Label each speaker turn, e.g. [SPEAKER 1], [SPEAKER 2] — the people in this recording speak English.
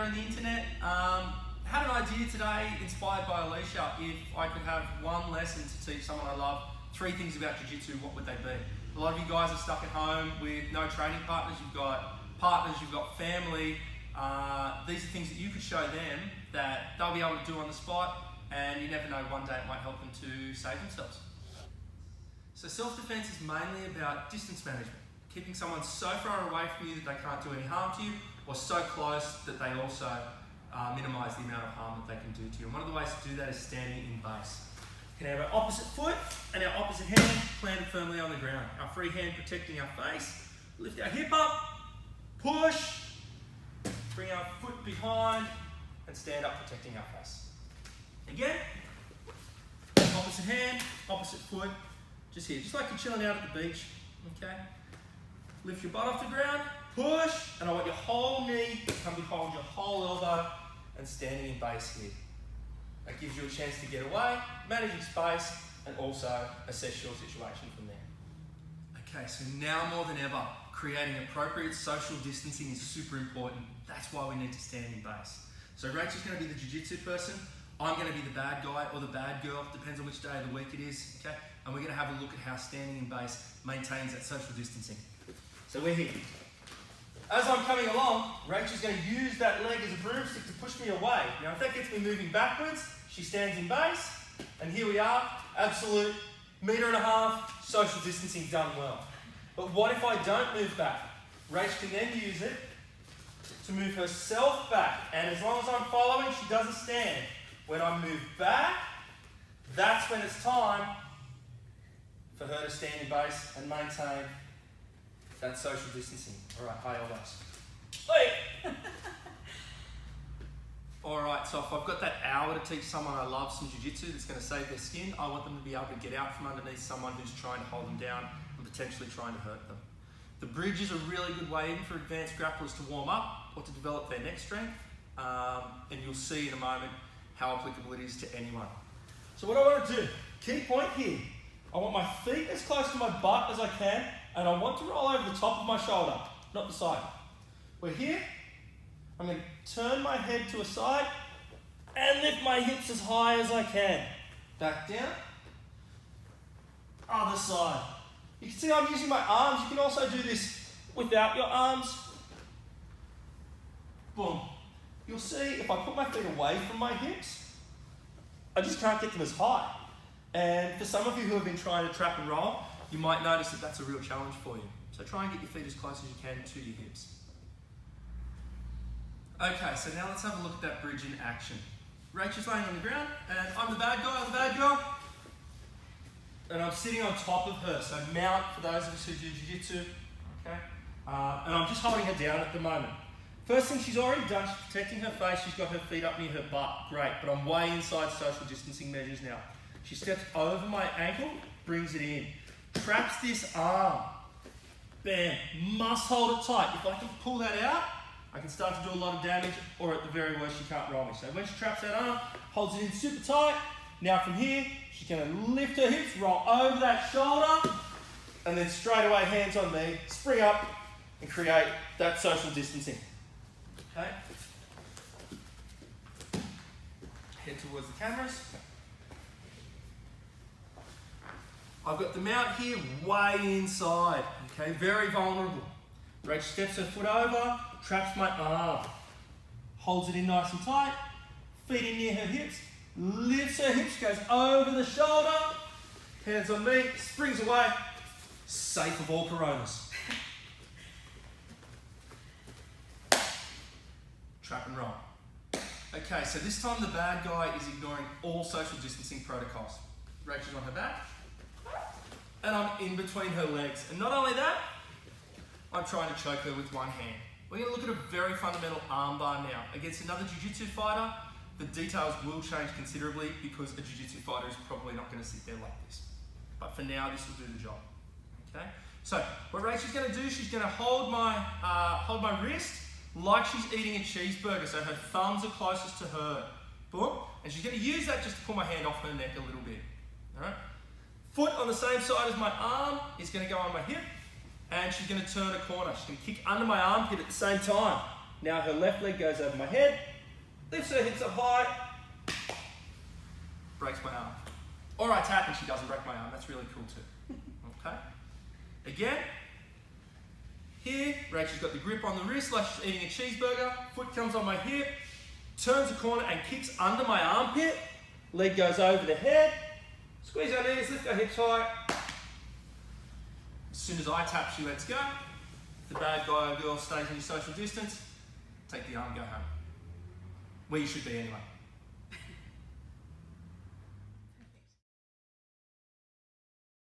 [SPEAKER 1] there on the internet. Had an idea today, inspired by Alicia. If I could have one lesson to teach someone I love 3 things about Jiu Jitsu, what would they be? A lot of you guys are stuck at home with no training partners. You've got partners, you've got family. These are things that you could show them that they'll be able to do on the spot, and you never know, one day it might help them to save themselves. So self-defense is mainly about distance management, keeping someone so far away from you that they can't do any harm to you, or so close that they also minimize the amount of harm that they can do to you. And one of the ways to do that is standing in base. We can have our opposite foot and our opposite hand planted firmly on the ground. Our free hand protecting our face. Lift our hip up, push, bring our foot behind, and stand up protecting our face. Again, opposite hand, opposite foot, just here, just like you're chilling out at the beach, okay? Lift your butt off the ground, push, and I want your whole knee to come behind your whole elbow and standing in base here. That gives you a chance to get away, managing space, and also assess your situation from there. Okay, so now more than ever, creating appropriate social distancing is super important. That's why we need to stand in base. So Rachel's going to be the jiu-jitsu person. I'm going to be the bad guy or the bad girl, depends on which day of the week it is, okay? And we're going to have a look at how standing in base maintains that social distancing. So we're here. As I'm coming along, Rachel's going to use that leg as a broomstick to push me away. Now if that gets me moving backwards, she stands in base, and here we are, absolute 1.5 meters, social distancing done well. But what if I don't move back? Rach can then use it to move herself back, and as long as I'm following, she doesn't stand. When I move back, that's when it's time for her to stand in base and maintain that social distancing. All right, high elbows. Hey! All right, so if I've got that hour to teach someone I love some jiu-jitsu that's going to save their skin, I want them to be able to get out from underneath someone who's trying to hold them down and potentially trying to hurt them. The bridge is a really good way even for advanced grapplers to warm up or to develop their neck strength, and you'll see in a moment how applicable it is to anyone. So what I want to do, key point here, I want my feet as close to my butt as I can, and I want to roll over the top of my shoulder, not the side. We're here. I'm going to turn my head to a side and lift my hips as high as I can. Back down. Other side. You can see I'm using my arms. You can also do this without your arms. Boom. You'll see if I put my feet away from my hips, I just can't get them as high. And for some of you who have been trying to trap and roll, you might notice that that's a real challenge for you. So try and get your feet as close as you can to your hips. Okay, so now let's have a look at that bridge in action. Rachel's laying on the ground, and I'm the bad guy or the bad girl. And I'm sitting on top of her, so mount for those of us who do jiu-jitsu, okay? And I'm just holding her down at the moment. First thing she's already done, she's protecting her face, she's got her feet up near her butt, great, but I'm way inside social distancing measures now. She steps over my ankle, brings it in, traps this arm, bam, must hold it tight. If I can pull that out, I can start to do a lot of damage, or at the very worst, she can't roll me. So when she traps that arm, holds it in super tight. Now from here, she's going to lift her hips, roll over that shoulder, and then straight away, hands on me, spring up, and create that social distancing. Okay? Head towards the cameras. I've got the mount here way inside, okay? Very vulnerable. Rach steps her foot over, traps my arm, holds it in nice and tight, feet in near her hips, lifts her hips, goes over the shoulder, hands on me, springs away, safe of all coronas. Trap and roll. Okay, so this time the bad guy is ignoring all social distancing protocols. Rachel's on her back, and I'm in between her legs. And not only that, I'm trying to choke her with one hand. We're going to look at a very fundamental armbar now. Against another jiu-jitsu fighter, the details will change considerably because a jiu-jitsu fighter is probably not going to sit there like this. But for now, this will do the job. Okay? So what Rachel's going to do, she's going to hold my wrist like she's eating a cheeseburger, so her thumbs are closest to her. Boom. And she's going to use that just to pull my hand off her neck a little bit. All right? Foot on the same side as my arm is going to go on my hip, and she's going to turn a corner. She's going to kick under my armpit at the same time. Now her left leg goes over my head, lifts her hips up high, breaks my arm. Or I tap and she doesn't break my arm. That's really cool too. Okay? Again, here, Rachel's got the grip on the wrist like she's eating a cheeseburger. Foot comes on my hip, turns the corner and kicks under my armpit. Leg goes over the head. Squeeze our knees, lift our hips high. As soon as I tap, she lets go. If the bad guy or girl stays in your social distance, take the arm, go home. Where you should be anyway.